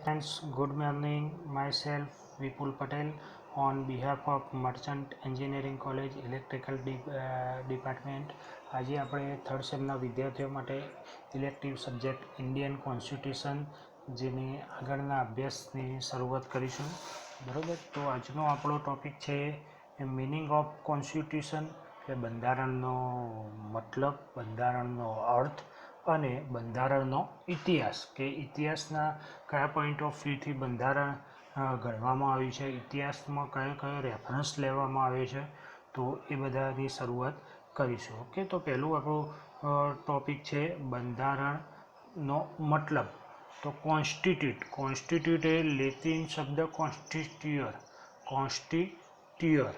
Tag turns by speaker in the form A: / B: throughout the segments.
A: Friends, good morning. Myself Vipul Patel on behalf of Merchant Engineering College Electrical Department. આજે આપણે third સેમના વિદ્યાર્થીઓ માટે elective subject Indian constitution જેની આગળના અભ્યાસની શરૂઆત કરીશું. બરાબર, તો આજનો આપણો ટૉપિક છે મિનિંગ ઓફ કોન્સ્ટિટ્યુશન, એટલે બંધારણનો મતલબ, બંધારણનો અર્થ અને બંધારણનો ઇતિહાસ, કે ઇતિહાસના કયા પોઈન્ટ ઓફ વ્યૂથી બંધારણ ઘડવામાં આવ્યું છે, ઇતિહાસમાં કયો કયો રેફરન્સ લેવામાં આવે છે, તો એ બધાની શરૂઆત કરીશું. ઓકે, તો પહેલું આપણું ટૉપિક છે બંધારણનો મતલબ. તો કોન્સ્ટિટ્યુટ એ લેટિન શબ્દ કોન્સ્ટિટ્યુઅર કોન્સ્ટિટ્યુઅર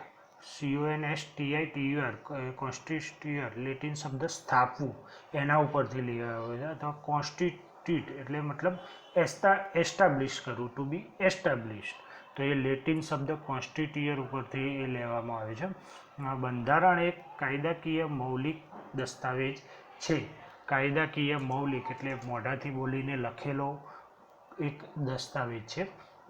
A: લેટિન શબ્દ સ્થાપવું એના ઉપરથી લેવામાં આવે છે. તો કોન્સ્ટિટ્યુટ એટલે મતલબ એસ્ટાબ્લિશ કરવું, ટુ બી એસ્ટાબ્લિશ્ડ. તો એ લેટિન શબ્દ કોન્સ્ટિટ્યુઅર ઉપરથી એ લેવામાં આવે છે. બંધારણ એક કાયદાકીય મૌલિક દસ્તાવેજ છે. કાયદાકીય મૌલિક એટલે મોઢાથી બોલીને લખેલો એક દસ્તાવેજ છે.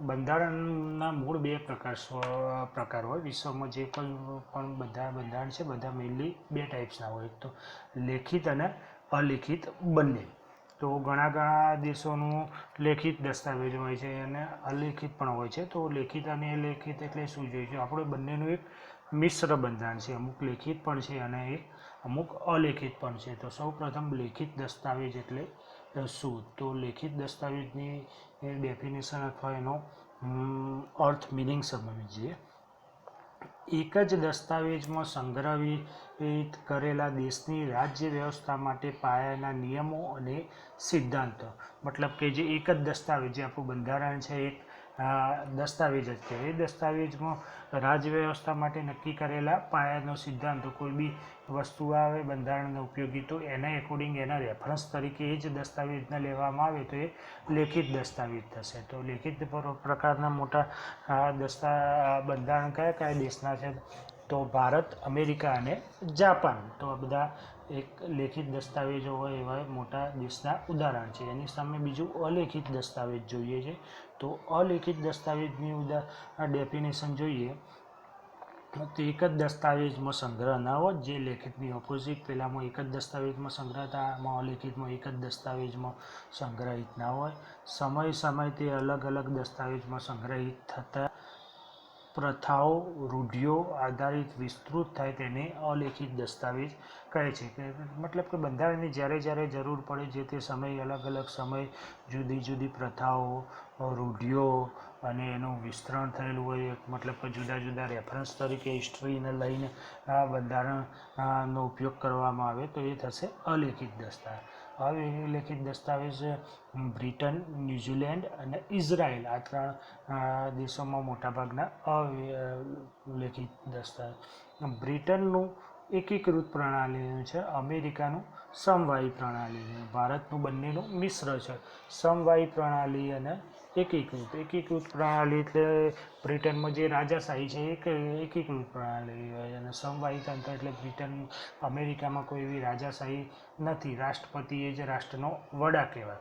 A: બંધારણના મૂળ બે પ્રકાર હોય વિશ્વમાં. જે કોઈ પણ બધા બંધારણ છે બધા મેઇનલી બે ટાઈપ્સના હોય, તો લેખિત અને અલિખિત બંને. તો ઘણા દેશોનું લેખિત દસ્તાવેજ હોય છે અને અલિખિત પણ હોય છે. તો લેખિત અને અલિખિત એટલે શું જોઈએ છે? આપણે બંનેનું એક મિશ્ર બંધારણ છે. અમુક લેખિત પણ છે અને અમુક અલેખિત પણ છે. તો સૌ પ્રથમ લેખિત દસ્તાવેજ એટલે શું? તો લેખિત દસ્તાવેજની ડેફિનેશન અથવા એનો અર્થ, મિનિંગ સમજીએ. એક જ દસ્તાવેજમાં સંગ્રહિત કરેલા દેશની રાજ્ય વ્યવસ્થા માટે પાયાના નિયમો અને સિદ્ધાંતો. મતલબ કે જે એક જ દસ્તાવેજ, જે આપણું બંધારણ છે એક દસ્તાવેજ જ કહેવાય. એ દસ્તાવેજમાં રાજ્ય વ્યવસ્થા માટે નક્કી કરેલા પાયાનો સિદ્ધાંતો, કોઈ બી વસ્તુ આવે બંધારણનો ઉપયોગી, તો એના એકોર્ડિંગ એના રેફરન્સ તરીકે એ જ દસ્તાવેજને લેવામાં આવે તો એ લેખિત દસ્તાવેજ થશે. તો લેખિત પ્રકારના મોટા બંધારણ કયા દેશના છે? તો ભારત, અમેરિકા અને જાપાન. તો આ બધા એક લેખિત દસ્તાવેજો હોય એવા મોટા દેશના ઉદાહરણ છે. એની સામે બીજું અલેખિત દસ્તાવેજ જોઈએ છે. તો અલેખિત દસ્તાવેજની ડેફિનેશન જોઈએ તો એક જ દસ્તાવેજમાં સંગ્રહ ના હોય, જે લેખિતની ઓપોઝિટ. પહેલાંમાં એક જ દસ્તાવેજમાં સંગ્રહ હતા, આમાં અલેખિતમાં એક જ દસ્તાવેજમાં સંગ્રહિત ના હોય. સમય તે અલગ અલગ દસ્તાવેજમાં સંગ્રહિત થતા પ્રથાઓ, રૂઢિઓ આધારિત વિસ્તૃત થાય તેને અલેખિત દસ્તાવેજ કહે છે. કે મતલબ કે બંધારણની જ્યારે જરૂર પડે, જે તે સમય અલગ સમય જુદી પ્રથાઓ, રૂઢિઓ અને એનું વિસ્તરણ થયેલું હોય. મતલબ કે જુદા રેફરન્સ તરીકે હિસ્ટ્રીને લઈને આ બંધારણનો ઉપયોગ કરવામાં આવે તો એ થશે અલેખિત દસ્તાવેજ. અલેખિત દસ્તાવેજ બ્રિટન, ન્યૂઝીલેન્ડ અને ઇઝરાયલ, આ ત્રણ દેશોમાં મોટાભાગના અલેખિત દસ્તાવેજ. બ્રિટનનું એકીકૃત પ્રણાલીનું છે, અમેરિકાનું સમવાયી પ્રણાલીનું, ભારતનું બંનેનું મિશ્ર છે. સમવાયી પ્રણાલી અને એકીકૃત પ્રણાલી એટલે બ્રિટનમાં જે રાજાશાહી છે એ એકીકૃત પ્રણાલી હોય, અને સમવાયી તંત્ર એટલે અમેરિકામાં કોઈ એવી રાજાશાહી નથી. રાષ્ટ્રપતિ એ જ રાષ્ટ્રનો વડા કહેવાય.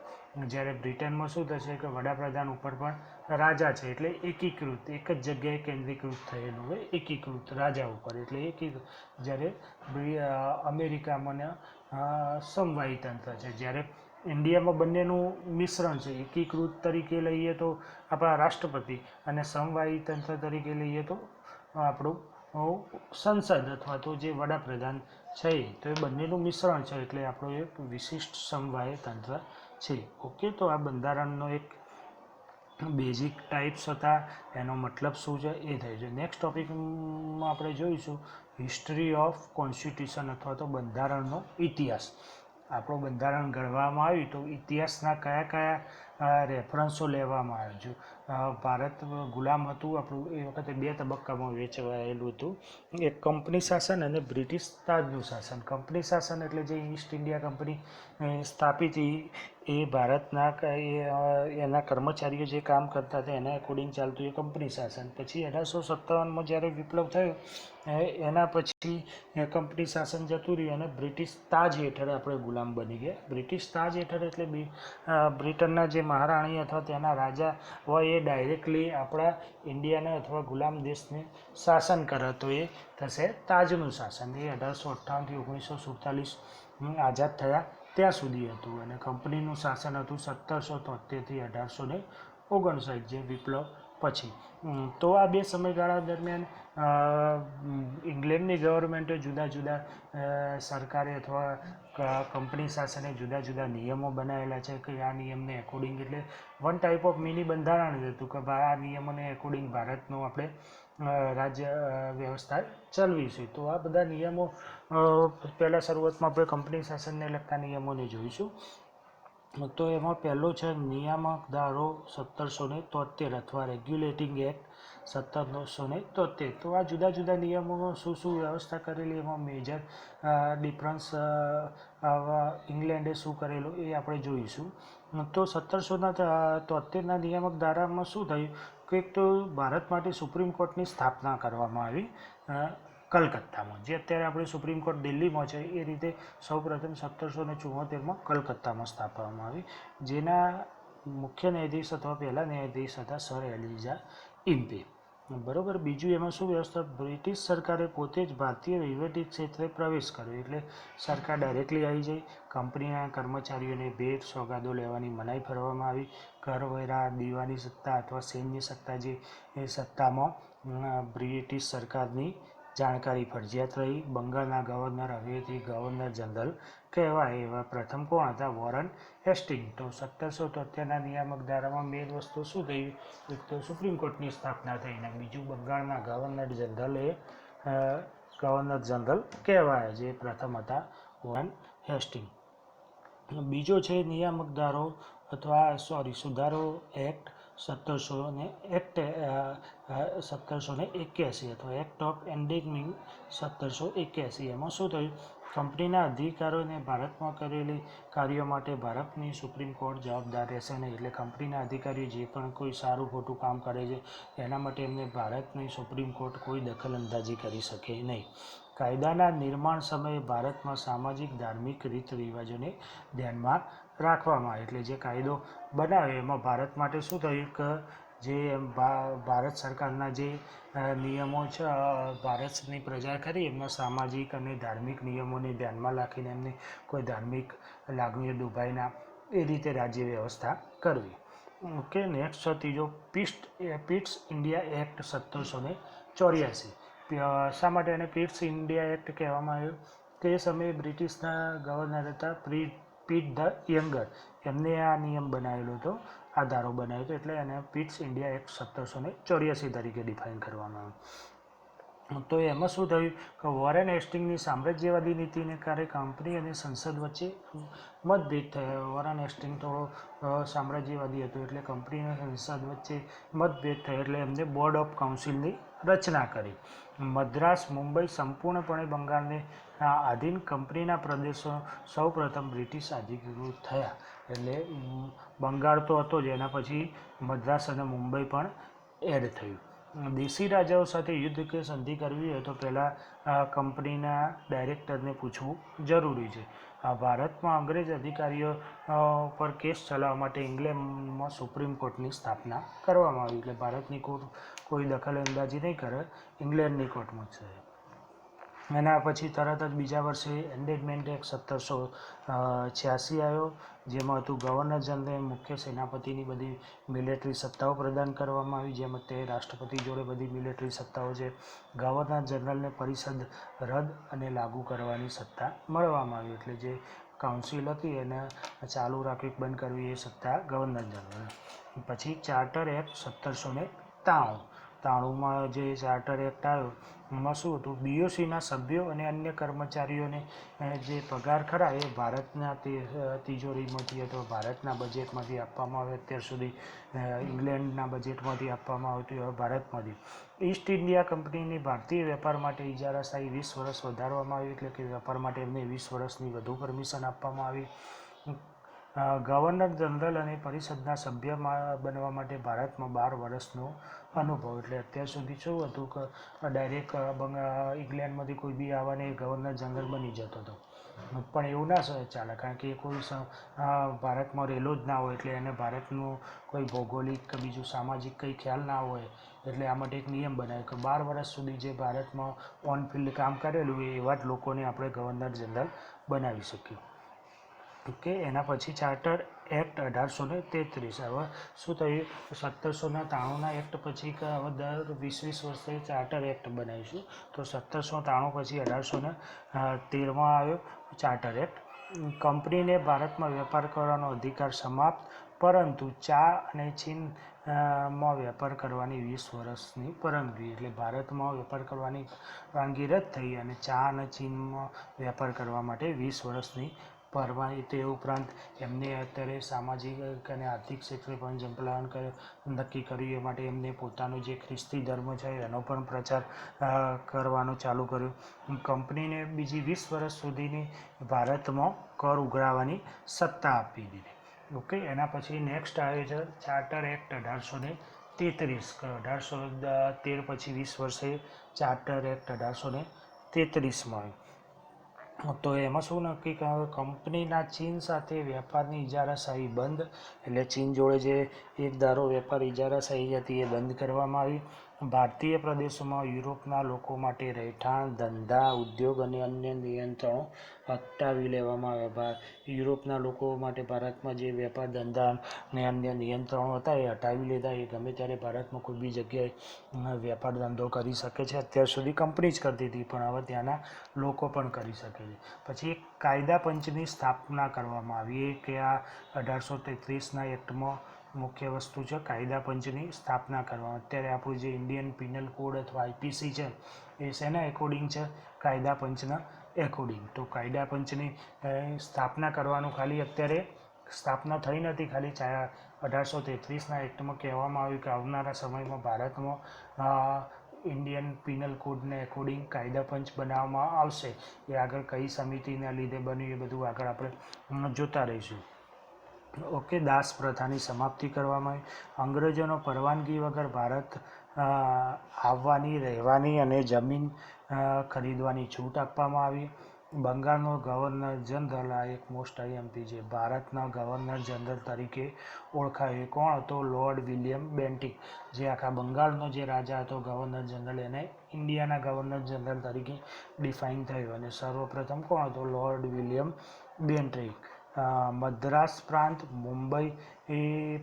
A: જ્યારે બ્રિટનમાં શું થશે કે વડાપ્રધાન ઉપર પણ રાજા છે, એટલે એકીકૃત, એક જ જગ્યાએ કેન્દ્રીકૃત થયેલું હોય, એકીકૃત રાજા ઉપર, એટલે જ્યારે અમેરિકામાં સમવાયી તંત્ર છે. જ્યારે ઇન્ડિયામાં બંનેનું મિશ્રણ છે. એકીકૃત તરીકે લઈએ તો આપણા રાષ્ટ્રપતિ, અને સમવાયી તંત્ર તરીકે લઈએ તો આપણું સંસદ અથવા તો જે વડાપ્રધાન છે. તો એ બંનેનું મિશ્રણ છે, એટલે આપણું એક વિશિષ્ટ સમવાયી તંત્ર છે. ઓકે, તો આ બંધારણનો એક બેઝિક ટાઈપ્સ હતા, એનો મતલબ શું છે એ થઈ છે. નેક્સ્ટ ટોપિકમાં આપણે જોઈશું હિસ્ટ્રી ઓફ કોન્સ્ટિટ્યુશન અથવા તો બંધારણનો ઇતિહાસ. આપણું બંધારણ ઘડવામાં આવ્યું તો ઇતિહાસના કયા રેફરન્સો લેવામાં આવ્યા છે. ભારત ગુલામ હતું આપણું, એ વખતે બે તબક્કામાં વહેંચાયેલું હતું. એક કંપની શાસન અને બ્રિટિશ તાજનું શાસન. કંપની શાસન એટલે જે ઈસ્ટ ઇન્ડિયા કંપની સ્થાપિત એ ભારતના એના કર્મચારીઓ જે કામ કરતા હતા એના એકોર્ડિંગ ચાલતું એ કંપની શાસન. પછી 1857માં જ્યારે વિપ્લવ થયો એના પછી કંપની શાસન જતું રહ્યું અને બ્રિટિશ તાજ હેઠળ આપણે ગુલામ બની ગયા. બ્રિટિશ તાજ હેઠળ એટલે બ્રિટનના જે મહારાણી અથવા તેના રાજા હોય એ ડાયરેક્ટલી આપણા ઇન્ડિયાને અથવા ગુલામ દેશને શાસન કરે તો એ થશે તાજનું શાસન. એ 1858થી 1947 આઝાદ થયા ત્યાં સુધી હતું અને કંપનીનું શાસન હતું 1773થી 1859 જે વિપ્લવ પછી. તો આ બે સમયગાળા દરમિયાન ઇંગ્લેન્ડની ગવર્મેન્ટે જુદા જુદા સરકારે અથવા કંપની શાસને જુદા જુદા નિયમો બનાવેલા છે કે આ નિયમને એકોર્ડિંગ એટલે વન ટાઈપ ઓફ મિની બંધારણ જ હતું કે આ નિયમોને એકોર્ડિંગ ભારતનું આપણે રાજ્ય વ્યવસ્થા ચલાવીશું. તો આ બધા નિયમો પહેલાં શરૂઆતમાં આપણે કંપની શાસનને લગતા નિયમોને જોઈશું. તો એમાં પહેલો છે નિયામક ધારો 1773 અથવા રેગ્યુલેટિંગ એક્ટ 1773. તો આ જુદા જુદા નિયમોમાં શું વ્યવસ્થા કરેલી એમાં મેજર ડિફરન્સ ઇંગ્લેન્ડે શું કરેલું એ આપણે જોઈશું. તો 1773ના નિયામક ધારામાં શું થયું કે એક તો ભારત માટે સુપ્રીમ કોર્ટની સ્થાપના કરવામાં આવી કલકત્તામાં. જે અત્યારે આપણે સુપ્રીમ કોર્ટ દિલ્હીમાં છે એ રીતે સૌપ્રથમ 1774માં કલકત્તામાં સ્થાપવામાં આવી, જેના મુખ્ય ન્યાયાધીશ અથવા પહેલા ન્યાયાધીશ હતા સર એલિઝા ઇમ્પે. બરાબર. બીજું એમાં શું વ્યવસ્થા, બ્રિટિશ સરકારે પોતે જ ભારતીય વહીવટી ક્ષેત્રે પ્રવેશ કર્યો એટલે સરકાર ડાયરેક્ટલી આવી જાય. કંપનીના કર્મચારીઓને ભેટ સોગાદો લેવાની મનાઈ ફરવામાં આવી. કરવેરા, દીવાની સત્તા અથવા સૈન્ય સત્તા જે એ સત્તામાં બ્રિટિશ સરકારની જાણકારી ફરજિયાત રહી. બંગાળના ગવર્નર હવેથી ગવર્નર જનરલ કહેવાય એવા પ્રથમ કોણ હતા? Warren Hastings. તો 1773ના નિયામક ધારામાં મેઇન વસ્તુ શું થઈ? એક તો સુપ્રીમ કોર્ટની સ્થાપના થઈ અને બીજું બંગાળના ગવર્નર જનરલ કહેવાય જે પ્રથમ હતા વોરન હેસ્ટિંગ. બીજો છે નિયામક ધારો અથવા સુધારો એક્ટ 1781 અથવા એક્ટ ઓફ એન્ડિંગમિંગ 1781. એમાં શું થયું? કંપનીના અધિકારીઓને ભારતમાં કરેલી કાર્યો માટે ભારતની સુપ્રીમ કોર્ટ જવાબદાર રહેશે નહીં. એટલે કંપનીના અધિકારીઓ જે પણ કોઈ સારું ખોટું કામ કરે છે એના માટે એમને ભારતની સુપ્રીમ કોર્ટ કોઈ દખલઅંદાજી કરી શકે નહીં. કાયદાના નિર્માણ સમયે ભારતમાં સામાજિક ધાર્મિક રીત રિવાજોને ધ્યાનમાં રાખવામાં આવે. એટલે જે કાયદો બનાવે એમાં ભારત માટે શું થયું કે જે ભારત સરકારના જે નિયમો છે ભારતની પ્રજા ખરી એમના સામાજિક અને ધાર્મિક નિયમોને ધ્યાનમાં રાખીને એમને કોઈ ધાર્મિક લાગણીઓ દુભાઈ ના એ રીતે રાજ્ય વ્યવસ્થા કરવી. ઓકે. નેક્સ્ટ છે ત્રીજો પિટ્સ ઇન્ડિયા એક્ટ 1784. શા માટે એને પિટ્સ ઇન્ડિયા એક્ટ કહેવામાં આવ્યું? તે સમયે બ્રિટિશના ગવર્નર હતા પીટ ધ યંગર. એમને આ નિયમ બનાવેલો હતો, આ ધારો બનાવ્યો હતો એટલે એને પિટ્સ ઇન્ડિયા એક્ટ 1784 તરીકે ડિફાઇન કરવામાં આવ્યું. તો એમાં શું થયું કે વોરેન હેસ્ટિંગની સામ્રાજ્યવાદી નીતિને કારણે કંપની અને સંસદ વચ્ચે મતભેદ થયો. વોરેન હેસ્ટિંગ થોડો સામ્રાજ્યવાદી હતો એટલે કંપની અને સંસદ વચ્ચે મતભેદ થયો એટલે એમને બોર્ડ ઓફ કાઉન્સિલની રચના કરી. મદ્રાસ, મુંબઈ સંપૂર્ણપણે બંગાળને આધીન કંપનીના પ્રદેશો સૌપ્રથમ બ્રિટિશ અધિકૃત થયા. એટલે બંગાળ તો હતો જ, એના પછી મદ્રાસ અને મુંબઈ પણ એડ થયું. દેશી રાજાઓ સાથે યુદ્ધ કે સંધિ કરવી હોય તો પહેલાં કંપનીના ડાયરેક્ટરને પૂછવું જરૂરી છે. ભારતમાં અંગ્રેજ અધિકારીઓ પર કેસ ચલાવવા માટે ઇંગ્લેન્ડમાં સુપ્રીમ કોર્ટની સ્થાપના કરવામાં આવી. એટલે ભારતની કોર્ટ કોઈ દખલઅંદાજી નહીં કરે, ઇંગ્લેન્ડની કોર્ટમાં છે. એના પછી તરત જ બીજા વર્ષે એન્ડેડમેન્ટ એક્ટ 1786 આવ્યો, જેમાં હતું ગવર્નર જનરલને મુખ્ય સેનાપતિની બધી મિલિટરી સત્તાઓ પ્રદાન કરવામાં આવી. જેમ તે રાષ્ટ્રપતિ જોડે બધી મિલિટરી સત્તાઓ છે. ગવર્નર જનરલને પરિષદ રદ અને લાગુ કરવાની સત્તા મળવામાં આવી. એટલે જે કાઉન્સિલ હતી એને ચાલુ રાખવી બંધ કરવી એ સત્તા ગવર્નર જનરલ. પછી ચાર્ટર એક્ટ 1793માં જે ચાર્ટર એક્ટ આવ્યો એમાં શું હતું? બીઓસીના સભ્યો અને અન્ય કર્મચારીઓને જે પગાર ખરા એ ભારતના તિજોરીમાંથી અથવા ભારતના બજેટમાંથી આપવામાં આવે. અત્યાર સુધી ઇંગ્લેન્ડના બજેટમાંથી આપવામાં આવતું હવે ભારતમાંથી. ઈસ્ટ ઇન્ડિયા કંપનીની ભારતીય વેપાર માટે ઇજારાશાહી 20 વર્ષ વધારવામાં આવી. એટલે કે વેપાર માટે એમને 20 વર્ષની વધુ પરમિશન આપવામાં આવી. ગવર્નર જનરલ અને પરિષદના સભ્ય બનવા માટે ભારતમાં 12 વર્ષનો અનુભવ. એટલે અત્યાર સુધી શું હતું કે ડાયરેક્ટ ઇંગ્લેન્ડમાંથી કોઈ બી આવવાને ગવર્નર જનરલ બની જતો હતો, પણ એવું ના ચાલે, કારણ કે કોઈ ભારતમાં રહેલો જ ના હોય, એટલે એને ભારતનું કોઈ ભૌગોલિક કે બીજું સામાજિક કંઈ ખ્યાલ ના હોય, એટલે આ માટે એક નિયમ બનાવ્યો કે 12 વર્ષ સુધી જે ભારતમાં ઓન ફિલ્ડ કામ કરેલું એવા જ લોકોને આપણે ગવર્નર જનરલ બનાવી શકીએ. ઓકે, એના પછી ચાર્ટર એક્ટ 1833. હવે શું થયું, 1793ના એક્ટ પછી હવે દર 20 વર્ષે ચાર્ટર એક્ટ બનાવીશું. તો 1793 પછી 1813માં આવ્યો ચાર્ટર એક્ટ. કંપનીને ભારતમાં વેપાર કરવાનો અધિકાર સમાપ્ત, પરંતુ ચા અને ચીન માં વેપાર કરવાની 20 વર્ષની પરવાનગી. એટલે ભારતમાં વેપાર કરવાની પરવાનગી રદ થઈ અને ચા અને ચીનમાં વેપાર કરવા માટે 20 વર્ષની પરવાનગી. તે ઉપરાંત એમને અત્યારે સામાજિક અને આર્થિક ક્ષેત્રે પણ સંકલન નક્કી કર્યું. એ માટે એમને પોતાનો જે ખ્રિસ્તી ધર્મ છે એનો પણ પ્રચાર કરવાનું ચાલુ કર્યું. કંપનીને બીજી 20 વર્ષ સુધીની ભારતમાં કર ઉઘરાવવાની સત્તા આપી દીધી. ઓકે, એના પછી નેક્સ્ટ આવે છે ચાર્ટર એક્ટ 1833. 1813 પછી 20 વર્ષે ચાર્ટર એક્ટ 1833માં આવ્યો. તો એમાં શું નક્કી કંપનીના ચીન સાથે વેપારની ઇજારાશાહી બંધ. એટલે ચીન જોડે જે એક ધારો વેપાર ઇજારાશાહી હતી એ બંધ કરવામાં આવી. ભારતીય પ્રદેશોમાં યુરોપના લોકો માટે રહેઠાણ, ધંધા, ઉદ્યોગ અને અન્ય નિયંત્રણો હટાવી લેવામાં આવ્યા. યુરોપના લોકો માટે ભારતમાં જે વેપાર ધંધા અને અન્ય નિયંત્રણો હતા એ હટાવી લીધા. એ ગમે ત્યારે ભારતમાં કોઈ બી જગ્યાએ વેપાર ધંધો કરી શકે છે. અત્યાર સુધી કંપની જ કરતી હતી, પણ હવે ત્યાંના લોકો પણ કરી શકે છે. પછી એક કાયદા પંચની સ્થાપના કરવામાં આવી. કે આ 1833ના એક્ટમાં મુખ્ય વસ્તુ છે કાયદા પંચની સ્થાપના કરવામાં. અત્યારે આપણું જે ઇન્ડિયન પિનલ કોડ અથવા આઈપીસી છે એ શેના એકોર્ડિંગ છે, કાયદા પંચના એકોર્ડિંગ. તો કાયદા પંચની સ્થાપના કરવાનું ખાલી અત્યારે સ્થાપના થઈ નથી, ખાલી 1833ના એક્ટમાં કહેવામાં આવ્યું કે આવનારા સમયમાં ભારતમાં ઇન્ડિયન પિનલ કોડને એકોર્ડિંગ કાયદા પંચ બનાવવામાં આવશે. એ આગળ કઈ સમિતિના લીધે બન્યું એ બધું આગળ આપણે જોતા રહીશું. ઓકે, દાસ પ્રથાની સમાપ્તિ કરવામાં આવી. અંગ્રેજોનો પરવાનગી વગર ભારત આવવાની, રહેવાની અને જમીન ખરીદવાની છૂટ આપવામાં આવી. બંગાળનો ગવર્નર જનરલ, આ એક મોસ્ટ આઈએમપી છે, ભારતના ગવર્નર જનરલ તરીકે ઓળખાયો. કોણ હતો? Lord William Bentinck. જે આખા બંગાળનો જે રાજા હતો ગવર્નર જનરલ, એને ઇન્ડિયાના ગવર્નર જનરલ તરીકે ડિફાઇન થયો. અને સર્વપ્રથમ કોણ હતો? Lord William Bentinck. મદ્રાસ પ્રાંત, મુંબઈ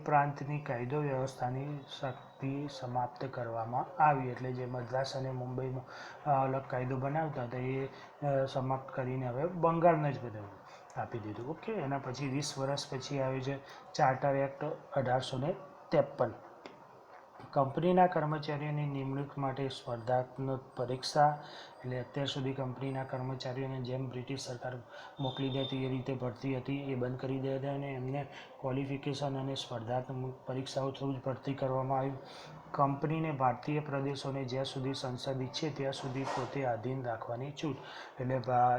A: પ્રાંતની કાયદો વ્યવસ્થાની શક્તિ સમાપ્ત કરવામાં આવી. એટલે જે મદ્રાસ અને મુંબઈમાં અલગ કાયદો બનાવતા હતા એ સમાપ્ત કરીને હવે બંગાળને જ બધું આપી દીધું. ઓકે, એના પછી 20 વર્ષ પછી આવ્યું છે ચાર્ટર એક્ટ 1853. કંપનીના કર્મચારીઓની નિમણૂક માટે સ્પર્ધાત્મક પરીક્ષા. એટલે અત્યાર સુધી કંપનીના કર્મચારીઓને જેમ બ્રિટિશ સરકાર મોકલી દેતી એ રીતે ભરતી હતી એ બંધ કરી દેતા અને એમને ક્વોલિફિકેશન અને સ્પર્ધાત્મક પરીક્ષાઓ થ્રુ જ ભરતી કરવામાં આવી. કંપનીને ભારતીય પ્રદેશોને જ્યાં સુધી સંસદ ઈચ્છે ત્યાં સુધી પોતે આધીન રાખવાની છૂટ. એટલે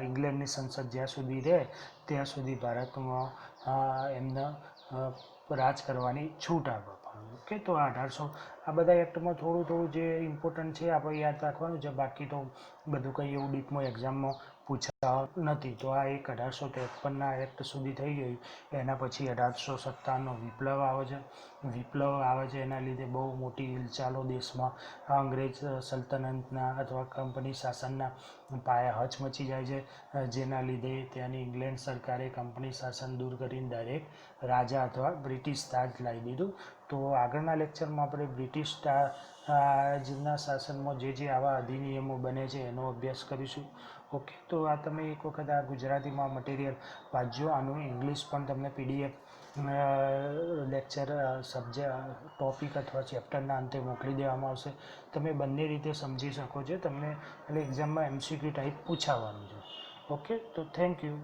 A: ઇંગ્લેન્ડની સંસદ જ્યાં સુધી રહે ત્યાં સુધી ભારતમાં એમને રાજ કરવાની છૂટ આપવામાં. ઓકે, તો 1800 આ બધા એક્ટમાં થોડું જે ઇમ્પોર્ટન્ટ છે આપણે યાદ રાખવાનું છે. બાકી તો બધું કંઈ એવું ડીપમાં એક્ઝામમાં પૂછા નથી. તો આ એક 1853ના એક્ટ સુધી થઈ ગયું. એના પછી 1857નો વિપ્લવ આવે છે. વિપ્લવ આવે છે એના લીધે બહુ મોટી હિલચાલો દેશમાં અંગ્રેજ સલ્તનતના અથવા કંપની શાસનના પાયા હચમચી જાય છે. જેના લીધે ત્યાંની ઇંગ્લેન્ડ સરકારે કંપની શાસન દૂર કરીને ડાયરેક્ટ રાજા અથવા બ્રિટિશ તાજ લાવી દીધું. તો આગળના લેક્ચરમાં આપણે બ્રિટિશ તાજના શાસનમાં જે આવા અધિનિયમો બને છે એનો અભ્યાસ કરીશું. ઓકે, તો આ તમે એક વખત આ ગુજરાતીમાં મટીરિયલ વાંચજો. આનું ઇંગ્લિશ પણ તમને પીડીએફ લેક્ચર ટોપિક અથવા ચેપ્ટરના અંતે મોકલી દેવામાં આવશે. તમે બંને રીતે સમજી શકો છો. તમને એટલે એક્ઝામમાં એમસીક્યુ ટાઈપ પૂછાવાનું છે. ઓકે, તો થેન્ક યુ.